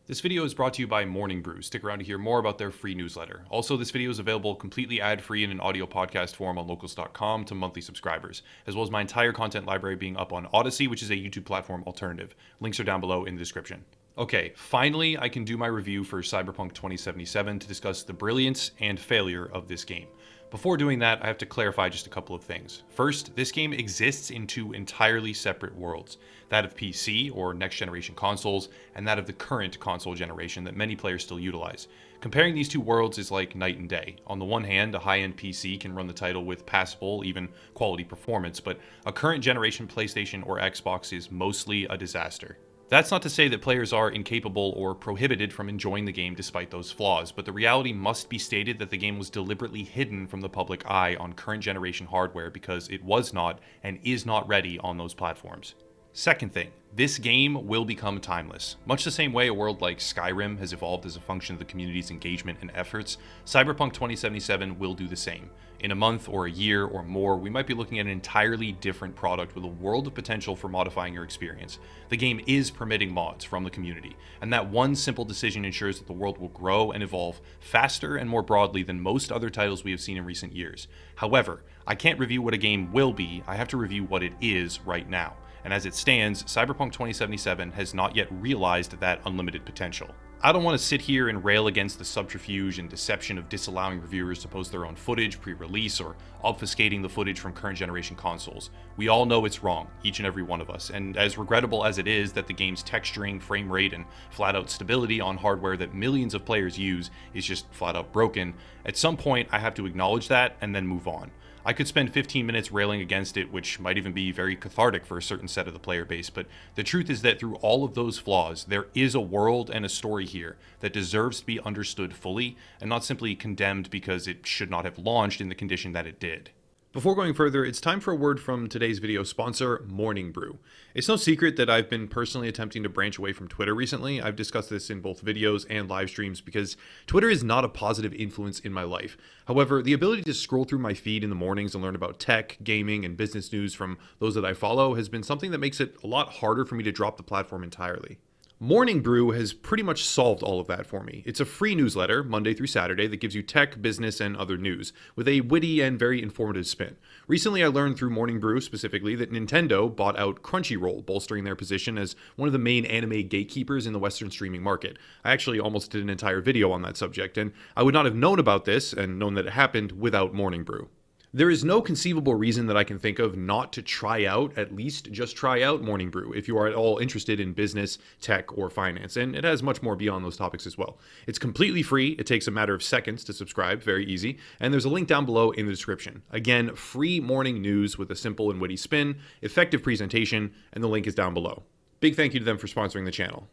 This video is brought to you by Morning Brew. Stick around to hear more about their free newsletter. Also, this video is available completely ad-free in an audio podcast form on locals.com to monthly subscribers, as well as my entire content library being up on Odyssey, which is a YouTube platform alternative. Links are down below in the description. Okay, finally I can do my review for Cyberpunk 2077 to discuss the brilliance and failure of this game. Before doing that, I have to clarify just a couple of things. First, this game exists in two entirely separate worlds, that of PC, or next-generation consoles, and that of the current console generation that many players still utilize. Comparing these two worlds is like night and day. On the one hand, a high-end PC can run the title with passable, even quality performance, but a current generation PlayStation or Xbox is mostly a disaster. That's not to say that players are incapable or prohibited from enjoying the game despite those flaws, but the reality must be stated that the game was deliberately hidden from the public eye on current generation hardware because it was not and is not ready on those platforms. Second thing, this game will become timeless. Much the same way a world like Skyrim has evolved as a function of the community's engagement and efforts, Cyberpunk 2077 will do the same. In a month or a year or more, we might be looking at an entirely different product with a world of potential for modifying your experience. The game is permitting mods from the community, and that one simple decision ensures that the world will grow and evolve faster and more broadly than most other titles we have seen in recent years. However, I can't review what a game will be, I have to review what it is right now. And as it stands, Cyberpunk 2077 has not yet realized that unlimited potential. I don't want to sit here and rail against the subterfuge and deception of disallowing reviewers to post their own footage pre-release or obfuscating the footage from current generation consoles. We all know it's wrong, each and every one of us, and as regrettable as it is that the game's texturing, frame rate, and flat-out stability on hardware that millions of players use is just flat-out broken, at some point I have to acknowledge that and then move on. I could spend 15 minutes railing against it, which might even be very cathartic for a certain set of the player base, but the truth is that through all of those flaws, there is a world and a story here that deserves to be understood fully and not simply condemned because it should not have launched in the condition that it did. Before going further, it's time for a word from today's video sponsor, Morning Brew. It's no secret that I've been personally attempting to branch away from Twitter recently. I've discussed this in both videos and live streams because Twitter is not a positive influence in my life. However, the ability to scroll through my feed in the mornings and learn about tech, gaming, and business news from those that I follow has been something that makes it a lot harder for me to drop the platform entirely. Morning Brew has pretty much solved all of that for me. It's a free newsletter, Monday through Saturday, that gives you tech, business, and other news, with a witty and very informative spin. Recently, I learned through Morning Brew specifically that Nintendo bought out Crunchyroll, bolstering their position as one of the main anime gatekeepers in the Western streaming market. I actually almost did an entire video on that subject, and I would not have known about this and known that it happened without Morning Brew. There is no conceivable reason that I can think of not to try out, at least just try out Morning Brew if you are at all interested in business, tech, or finance, and it has much more beyond those topics as well. It's completely free, it takes a matter of seconds to subscribe, very easy, and there's a link down below in the description. Again, free morning news with a simple and witty spin, effective presentation, and the link is down below. Big thank you to them for sponsoring the channel.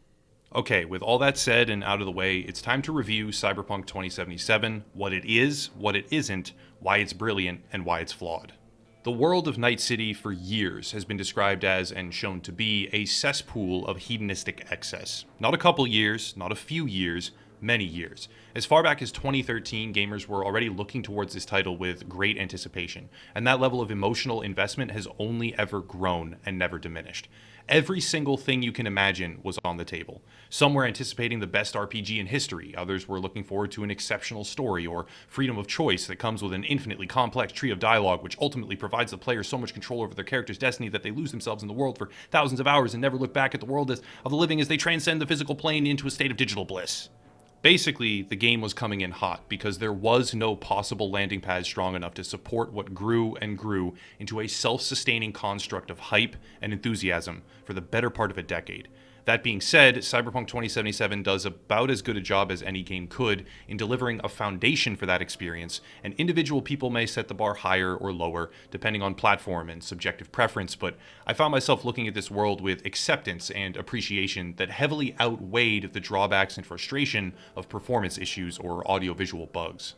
Okay, with all that said and out of the way, it's time to review Cyberpunk 2077, what it is, what it isn't, why it's brilliant, and why it's flawed. The world of Night City for years has been described as, and shown to be, a cesspool of hedonistic excess. Not a couple years, not a few years, many years. As far back as 2013, gamers were already looking towards this title with great anticipation, and that level of emotional investment has only ever grown and never diminished. Every single thing you can imagine was on the table. Some were anticipating the best RPG in history, others were looking forward to an exceptional story or freedom of choice that comes with an infinitely complex tree of dialogue which ultimately provides the player so much control over their character's destiny that they lose themselves in the world for thousands of hours and never look back at the world of the living as they transcend the physical plane into a state of digital bliss. Basically, the game was coming in hot because there was no possible landing pad strong enough to support what grew and grew into a self-sustaining construct of hype and enthusiasm for the better part of a decade. That being said, Cyberpunk 2077 does about as good a job as any game could in delivering a foundation for that experience, and individual people may set the bar higher or lower, depending on platform and subjective preference, but I found myself looking at this world with acceptance and appreciation that heavily outweighed the drawbacks and frustration of performance issues or audiovisual bugs.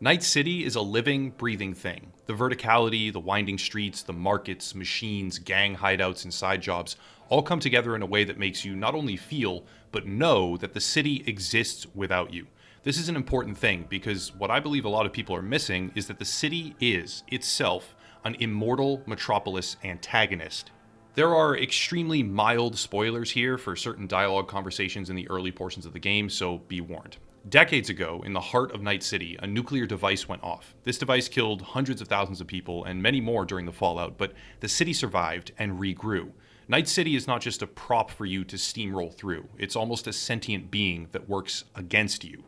Night City is a living, breathing thing. The verticality, the winding streets, the markets, machines, gang hideouts, and side jobs all come together in a way that makes you not only feel, but know that the city exists without you. This is an important thing because what I believe a lot of people are missing is that the city is, itself, an immortal metropolis antagonist. There are extremely mild spoilers here for certain dialogue conversations in the early portions of the game, so be warned. Decades ago, in the heart of Night City, a nuclear device went off. This device killed hundreds of thousands of people and many more during the fallout, but the city survived and regrew. Night City is not just a prop for you to steamroll through, it's almost a sentient being that works against you.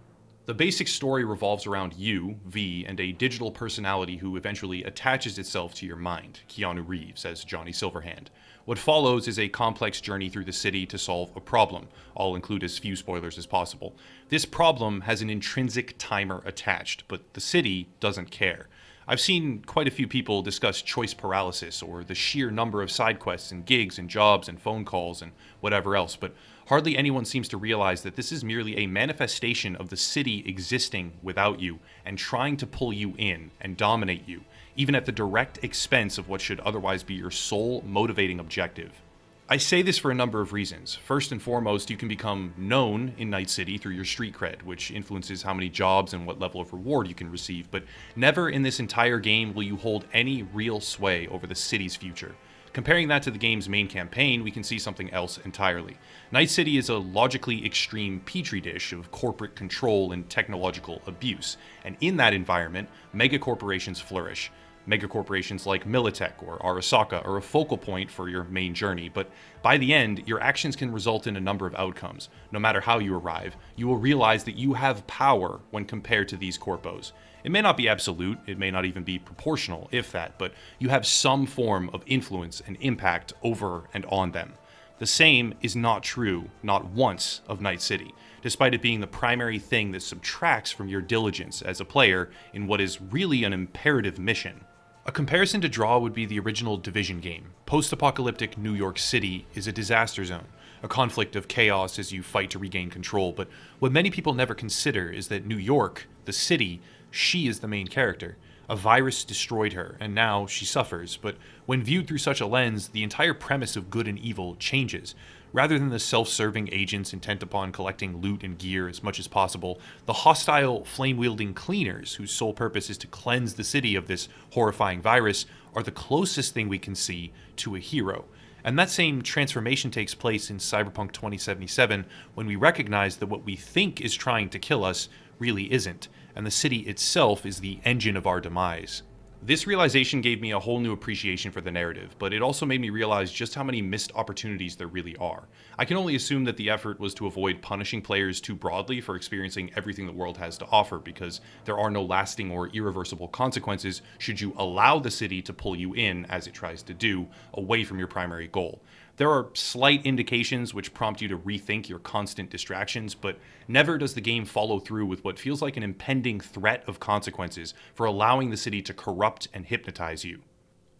The basic story revolves around you, V, and a digital personality who eventually attaches itself to your mind, Keanu Reeves as Johnny Silverhand. What follows is a complex journey through the city to solve a problem. I'll include as few spoilers as possible. This problem has an intrinsic timer attached, but the city doesn't care. I've seen quite a few people discuss choice paralysis or the sheer number of side quests and gigs and jobs and phone calls and whatever else, but hardly anyone seems to realize that this is merely a manifestation of the city existing without you and trying to pull you in and dominate you, even at the direct expense of what should otherwise be your sole motivating objective. I say this for a number of reasons. First and foremost, you can become known in Night City through your street cred, which influences how many jobs and what level of reward you can receive, but never in this entire game will you hold any real sway over the city's future. Comparing that to the game's main campaign, we can see something else entirely. Night City is a logically extreme petri dish of corporate control and technological abuse, and in that environment, megacorporations flourish. Megacorporations like Militech or Arasaka are a focal point for your main journey, but by the end, your actions can result in a number of outcomes. No matter how you arrive, you will realize that you have power when compared to these corpos. It may not be absolute, it may not even be proportional, if that, but you have some form of influence and impact over and on them. The same is not true, not once, of Night City, despite it being the primary thing that subtracts from your diligence as a player in what is really an imperative mission. A comparison to draw would be the original Division game. Post-apocalyptic New York City is a disaster zone, a conflict of chaos as you fight to regain control, but what many people never consider is that New York, the city, she is the main character. A virus destroyed her, and now she suffers, but when viewed through such a lens, the entire premise of good and evil changes. Rather than the self-serving agents intent upon collecting loot and gear as much as possible, the hostile, flame-wielding cleaners, whose sole purpose is to cleanse the city of this horrifying virus, are the closest thing we can see to a hero. And that same transformation takes place in Cyberpunk 2077, when we recognize that what we think is trying to kill us really isn't, and the city itself is the engine of our demise. This realization gave me a whole new appreciation for the narrative, but it also made me realize just how many missed opportunities there really are. I can only assume that the effort was to avoid punishing players too broadly for experiencing everything the world has to offer, because there are no lasting or irreversible consequences should you allow the city to pull you in, as it tries to do, away from your primary goal. There are slight indications which prompt you to rethink your constant distractions, but never does the game follow through with what feels like an impending threat of consequences for allowing the city to corrupt and hypnotize you.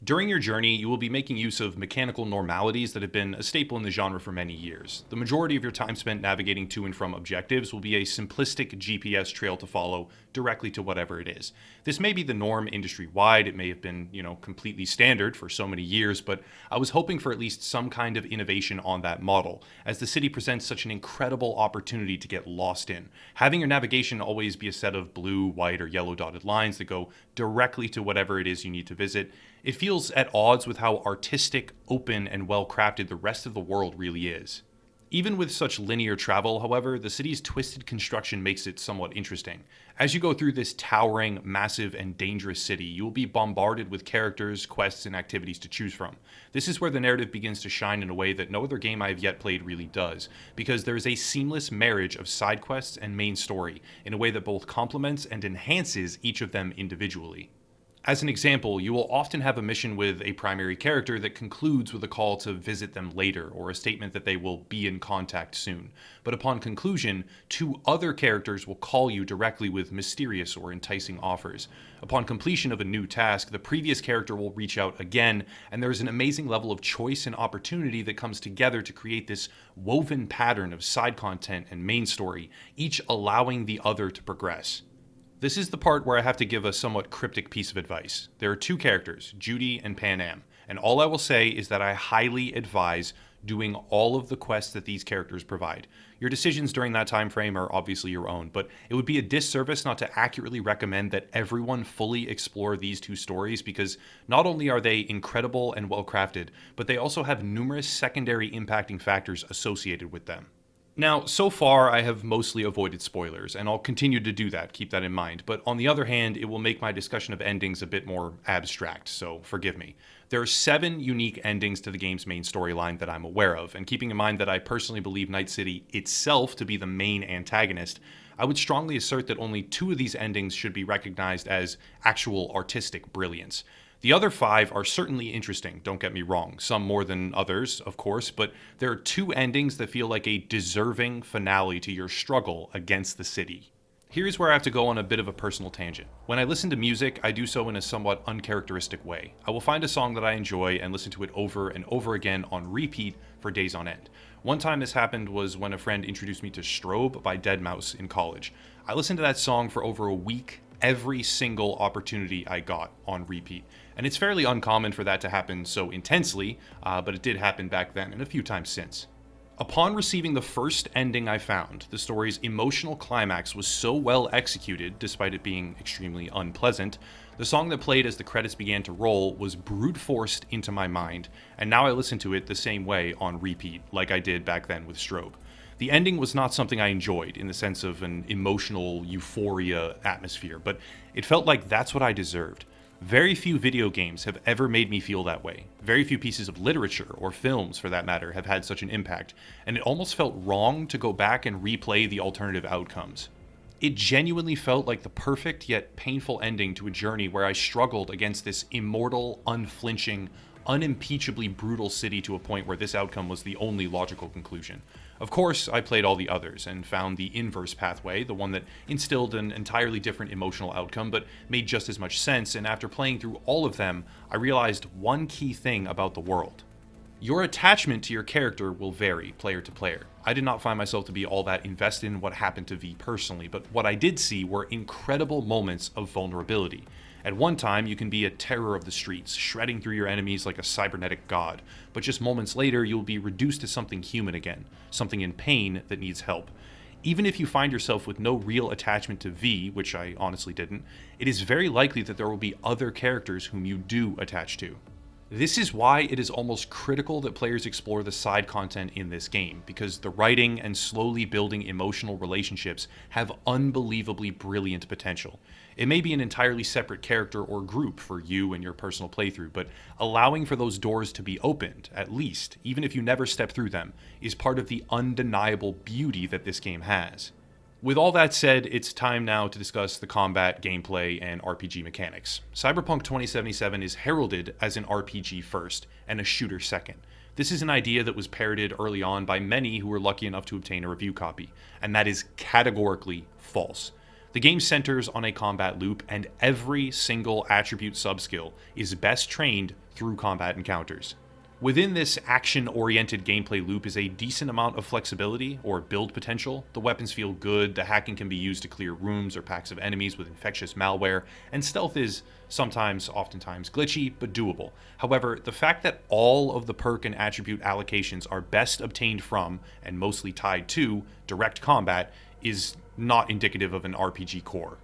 During your journey, you will be making use of mechanical normalities that have been a staple in the genre for many years. The majority of your time spent navigating to and from objectives will be a simplistic GPS trail to follow directly to whatever it is. This may be the norm industry-wide, it may have been, completely standard for so many years, but I was hoping for at least some kind of innovation on that model, as the city presents such an incredible opportunity to get lost in. Having your navigation always be a set of blue, white, or yellow dotted lines that go directly to whatever it is you need to visit, it feels at odds with how artistic, open, and well-crafted the rest of the world really is. Even with such linear travel, however, the city's twisted construction makes it somewhat interesting. As you go through this towering, massive, and dangerous city, you will be bombarded with characters, quests, and activities to choose from. This is where the narrative begins to shine in a way that no other game I have yet played really does, because there is a seamless marriage of side quests and main story in a way that both complements and enhances each of them individually. As an example, you will often have a mission with a primary character that concludes with a call to visit them later, or a statement that they will be in contact soon. But upon conclusion, two other characters will call you directly with mysterious or enticing offers. Upon completion of a new task, the previous character will reach out again, and there is an amazing level of choice and opportunity that comes together to create this woven pattern of side content and main story, each allowing the other to progress. This is the part where I have to give a somewhat cryptic piece of advice. There are two characters, Judy and Pan Am, and all I will say is that I highly advise doing all of the quests that these characters provide. Your decisions during that time frame are obviously your own, but it would be a disservice not to accurately recommend that everyone fully explore these two stories, because not only are they incredible and well crafted, but they also have numerous secondary impacting factors associated with them. Now, so far, I have mostly avoided spoilers, and I'll continue to do that, keep that in mind. But on the other hand, it will make my discussion of endings a bit more abstract, so forgive me. There are 7 unique endings to the game's main storyline that I'm aware of, and keeping in mind that I personally believe Night City itself to be the main antagonist, I would strongly assert that only 2 of these endings should be recognized as actual artistic brilliance. The other 5 are certainly interesting, don't get me wrong, some more than others, of course, but there are 2 endings that feel like a deserving finale to your struggle against the city. Here's where I have to go on a bit of a personal tangent. When I listen to music, I do so in a somewhat uncharacteristic way. I will find a song that I enjoy and listen to it over and over again on repeat for days on end. One time this happened was when a friend introduced me to Strobe by Deadmau5 in college. I listened to that song for over a week, every single opportunity I got on repeat. And it's fairly uncommon for that to happen so intensely, but it did happen back then and a few times since. Upon receiving the first ending I found, the story's emotional climax was so well executed, despite it being extremely unpleasant, the song that played as the credits began to roll was brute forced into my mind, and now I listen to it the same way on repeat, like I did back then with Strobe. The ending was not something I enjoyed in the sense of an emotional euphoria atmosphere, but it felt like that's what I deserved. Very few video games have ever made me feel that way. Very few pieces of literature, or films for that matter, have had such an impact, and it almost felt wrong to go back and replay the alternative outcomes. It genuinely felt like the perfect yet painful ending to a journey where I struggled against this immortal, unflinching, unimpeachably brutal city to a point where this outcome was the only logical conclusion. Of course, I played all the others and found the inverse pathway, the one that instilled an entirely different emotional outcome but made just as much sense, and after playing through all of them, I realized one key thing about the world. Your attachment to your character will vary player to player. I did not find myself to be all that invested in what happened to V personally, but what I did see were incredible moments of vulnerability. At one time, you can be a terror of the streets, shredding through your enemies like a cybernetic god, but just moments later, you'll be reduced to something human again, something in pain that needs help. Even if you find yourself with no real attachment to V, which I honestly didn't, it is very likely that there will be other characters whom you do attach to. This is why it is almost critical that players explore the side content in this game, because the writing and slowly building emotional relationships have unbelievably brilliant potential. It may be an entirely separate character or group for you and your personal playthrough, but allowing for those doors to be opened, at least, even if you never step through them, is part of the undeniable beauty that this game has. With all that said, it's time now to discuss the combat, gameplay, and RPG mechanics. Cyberpunk 2077 is heralded as an RPG first and a shooter second. This is an idea that was parroted early on by many who were lucky enough to obtain a review copy, and that is categorically false. The game centers on a combat loop, and every single attribute subskill is best trained through combat encounters. Within this action-oriented gameplay loop is a decent amount of flexibility, or build potential. The weapons feel good, the hacking can be used to clear rooms or packs of enemies with infectious malware, and stealth is oftentimes glitchy, but doable. However, the fact that all of the perk and attribute allocations are best obtained from, and mostly tied to, direct combat is not indicative of an RPG core.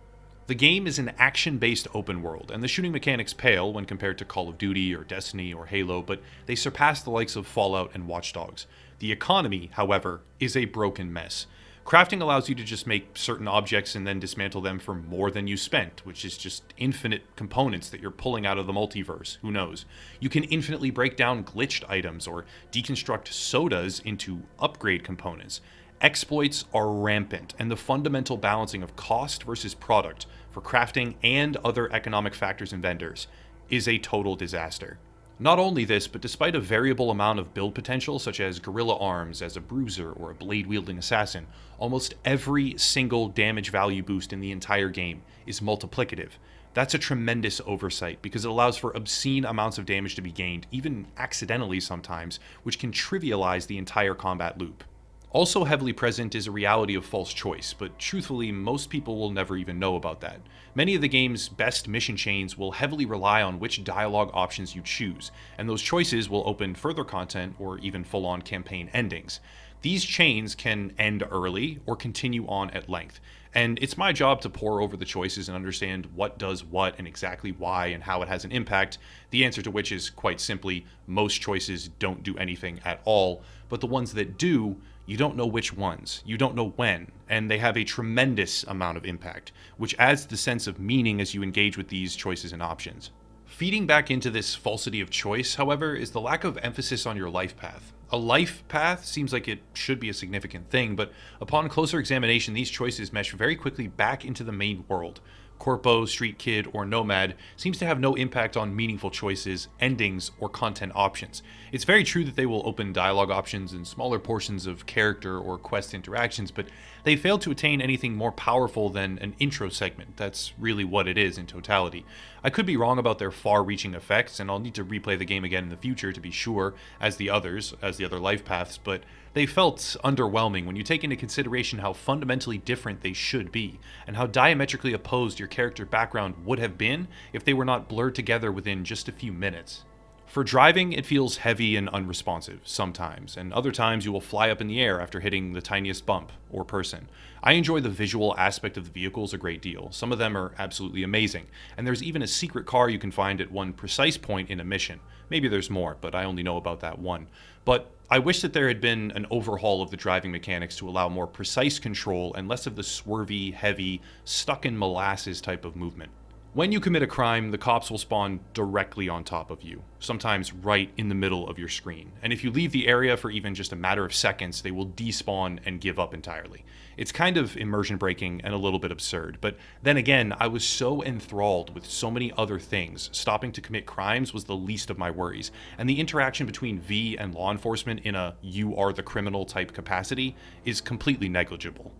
The game is an action-based open world, and the shooting mechanics pale when compared to Call of Duty or Destiny or Halo, but they surpass the likes of Fallout and Watch Dogs. The economy, however, is a broken mess. Crafting allows you to just make certain objects and then dismantle them for more than you spent, which is just infinite components that you're pulling out of the multiverse, who knows. You can infinitely break down glitched items or deconstruct sodas into upgrade components. Exploits are rampant, and the fundamental balancing of cost versus product for crafting and other economic factors and vendors is a total disaster. Not only this, but despite a variable amount of build potential, such as gorilla arms as a bruiser or a blade-wielding assassin, almost every single damage value boost in the entire game is multiplicative. That's a tremendous oversight because it allows for obscene amounts of damage to be gained, even accidentally sometimes, which can trivialize the entire combat loop. Also heavily present is a reality of false choice, but truthfully, most people will never even know about that. Many of the game's best mission chains will heavily rely on which dialogue options you choose, and those choices will open further content or even full-on campaign endings. These chains can end early or continue on at length, and it's my job to pore over the choices and understand what does what and exactly why and how it has an impact, the answer to which is quite simply most choices don't do anything at all, but the ones that do, you don't know which ones, you don't know when, and they have a tremendous amount of impact, which adds the sense of meaning as you engage with these choices and options. Feeding back into this falsity of choice, however, is the lack of emphasis on your life path. A life path seems like it should be a significant thing, but upon closer examination, these choices mesh very quickly back into the main world. Corpo, Street Kid, or Nomad seems to have no impact on meaningful choices, endings, or content options. It's very true that they will open dialogue options and smaller portions of character or quest interactions, but they fail to attain anything more powerful than an intro segment. That's really what it is in totality. I could be wrong about their far-reaching effects, and I'll need to replay the game again in the future to be sure, as the other life paths, but they felt underwhelming when you take into consideration how fundamentally different they should be, and how diametrically opposed your character background would have been if they were not blurred together within just a few minutes. For driving, it feels heavy and unresponsive sometimes, and other times you will fly up in the air after hitting the tiniest bump or person. I enjoy the visual aspect of the vehicles a great deal. Some of them are absolutely amazing, and there's even a secret car you can find at one precise point in a mission. Maybe there's more, but I only know about that one. But I wish that there had been an overhaul of the driving mechanics to allow more precise control and less of the swervy, heavy, stuck in molasses type of movement. When you commit a crime, the cops will spawn directly on top of you, sometimes right in the middle of your screen. And if you leave the area for even just a matter of seconds, they will despawn and give up entirely. It's kind of immersion breaking and a little bit absurd, but then again, I was so enthralled with so many other things, stopping to commit crimes was the least of my worries, and the interaction between V and law enforcement in a you are the criminal type capacity is completely negligible.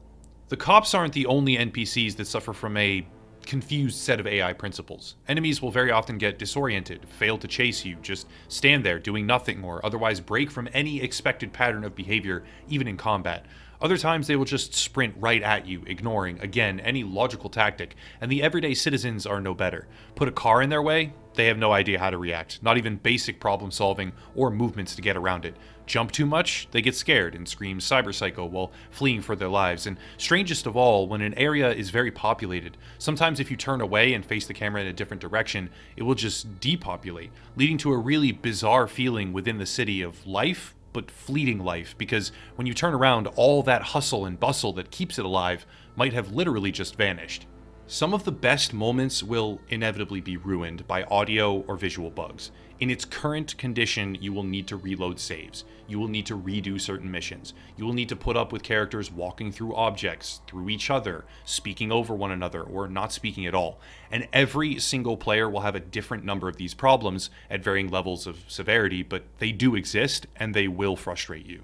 The cops aren't the only NPCs that suffer from a confused set of AI principles. Enemies will very often get disoriented, fail to chase you, just stand there doing nothing, or otherwise break from any expected pattern of behavior, even in combat. Other times they will just sprint right at you, ignoring, again, any logical tactic, and the everyday citizens are no better. Put a car in their way, they have no idea how to react, not even basic problem solving or movements to get around it. Jump too much, they get scared and scream cyber psycho while fleeing for their lives. And strangest of all, when an area is very populated, sometimes if you turn away and face the camera in a different direction, it will just depopulate, leading to a really bizarre feeling within the city of life, but fleeting life, because when you turn around, all that hustle and bustle that keeps it alive might have literally just vanished. Some of the best moments will inevitably be ruined by audio or visual bugs. In its current condition, you will need to reload saves. You will need to redo certain missions. You will need to put up with characters walking through objects, through each other, speaking over one another, or not speaking at all. And every single player will have a different number of these problems at varying levels of severity, but they do exist and they will frustrate you.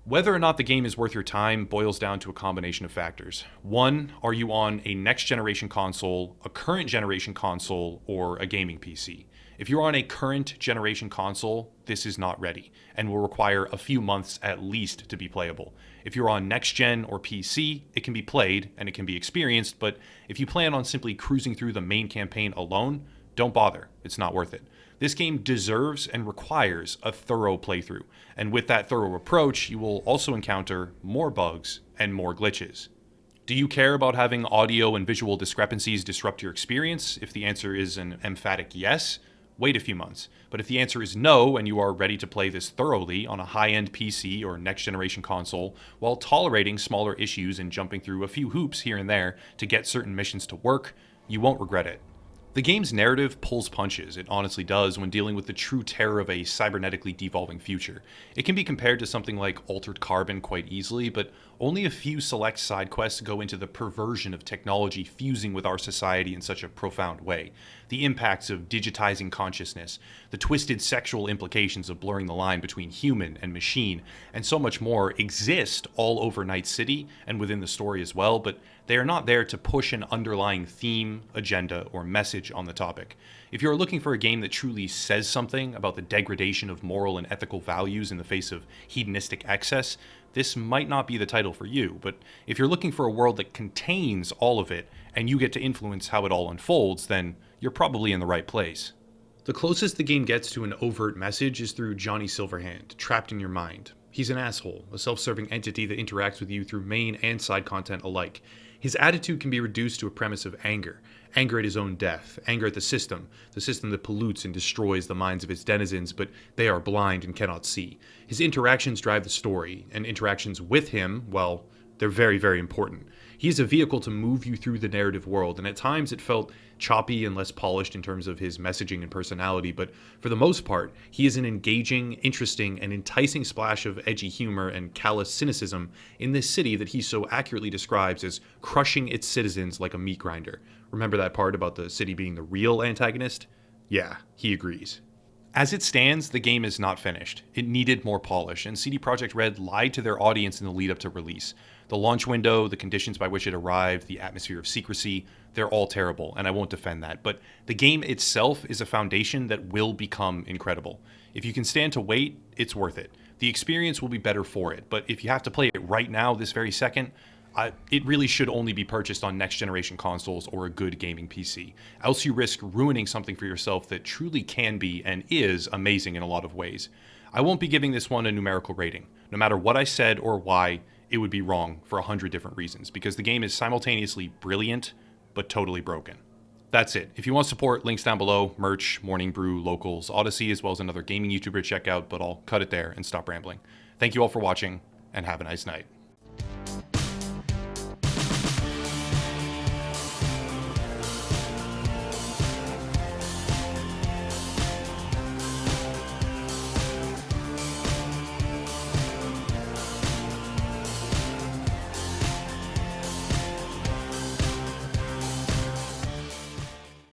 Whether or not the game is worth your time boils down to a combination of factors. One, are you on a next generation console, a current generation console, or a gaming PC? If you're on a current generation console, this is not ready and will require a few months at least to be playable. If you're on next gen or PC, it can be played and it can be experienced, but if you plan on simply cruising through the main campaign alone, don't bother. It's not worth it. This game deserves and requires a thorough playthrough, and with that thorough approach, you will also encounter more bugs and more glitches. Do you care about having audio and visual discrepancies disrupt your experience? If the answer is an emphatic yes, wait a few months. But if the answer is no, and you are ready to play this thoroughly on a high-end PC or next-generation console, while tolerating smaller issues and jumping through a few hoops here and there to get certain missions to work, you won't regret it. The game's narrative pulls punches, it honestly does, when dealing with the true terror of a cybernetically devolving future. It can be compared to something like Altered Carbon quite easily, but only a few select side quests go into the perversion of technology fusing with our society in such a profound way. The impacts of digitizing consciousness, the twisted sexual implications of blurring the line between human and machine, and so much more exist all over Night City and within the story as well, but They are not there to push an underlying theme, agenda, or message on the topic. If you're looking for a game that truly says something about the degradation of moral and ethical values in the face of hedonistic excess, this might not be the title for you. But if you're looking for a world that contains all of it, and you get to influence how it all unfolds, then you're probably in the right place. The closest the game gets to an overt message is through Johnny Silverhand, Trapped in Your Mind. He's an asshole, a self-serving entity that interacts with you through main and side content alike. His attitude can be reduced to a premise of anger. Anger at his own death, anger at the system that pollutes and destroys the minds of its denizens, but they are blind and cannot see. His interactions drive the story, and interactions with him, well, they're very, very important. He is a vehicle to move you through the narrative world, and at times it felt choppy and less polished in terms of his messaging and personality, but for the most part, he is an engaging, interesting, and enticing splash of edgy humor and callous cynicism in this city that he so accurately describes as crushing its citizens like a meat grinder. Remember that part about the city being the real antagonist? Yeah, he agrees. As it stands, the game is not finished. It needed more polish, and CD Projekt Red lied to their audience in the lead up to release. The launch window, the conditions by which it arrived, the atmosphere of secrecy, they're all terrible, and I won't defend that. But the game itself is a foundation that will become incredible. If you can stand to wait, it's worth it. The experience will be better for it, but if you have to play it right now, this very second, it really should only be purchased on next-generation consoles or a good gaming PC. Else you risk ruining something for yourself that truly can be and is amazing in a lot of ways. I won't be giving this one a numerical rating. No matter what I said or why, it would be wrong for 100 different reasons, because the game is simultaneously brilliant, but totally broken. That's it. If you want support, links down below, merch, Morning Brew, Locals, Odyssey, as well as another gaming YouTuber to check out, but I'll cut it there and stop rambling. Thank you all for watching, and have a nice night.